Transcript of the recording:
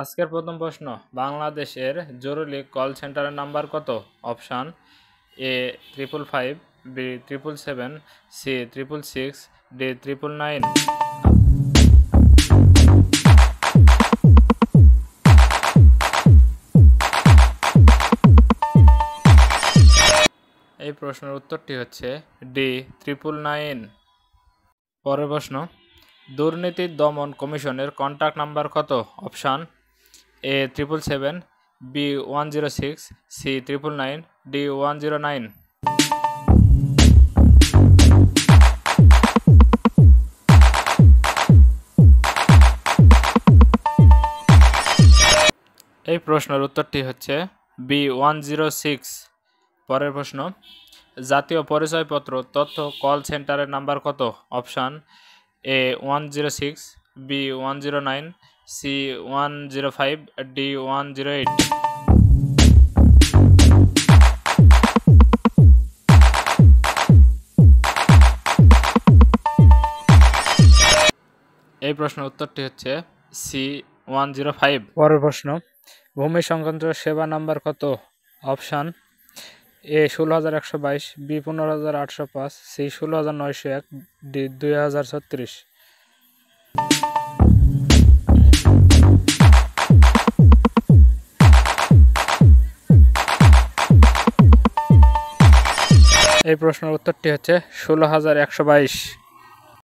আজকের প্রথম প্রশ্ন, বাংলাদেশের জরুরি কল সেন্টারের নাম্বার কত? Option A 555, B 777, C 666, D 999। এই প্রশ্নের উত্তরটি হচ্ছে ডি 999। পরের প্রশ্ন, দুর্নীতি দমন কমিশনের কন্ট্যাক্ট নাম্বার কত? Option A 777, B 106, C 999, D 109। এই প্রশ্নের উত্তরটি হচ্ছে বি 106। পরের প্রশ্ন, জাতীয় পরিচয়পত্র তথ্য কল সেন্টারের নাম্বার কত? Option A 106, B 109, C 105, D 108। এই প্রশ্নের উত্তরটি হচ্ছে সি 105। পরের প্রশ্ন, ভূমি সংক্রান্ত সেবা নাম্বার কত? Option A 16122, B 15805, C 16901, D 2036। এই প্রশ্নের উত্তরটি হচ্ছে 16122।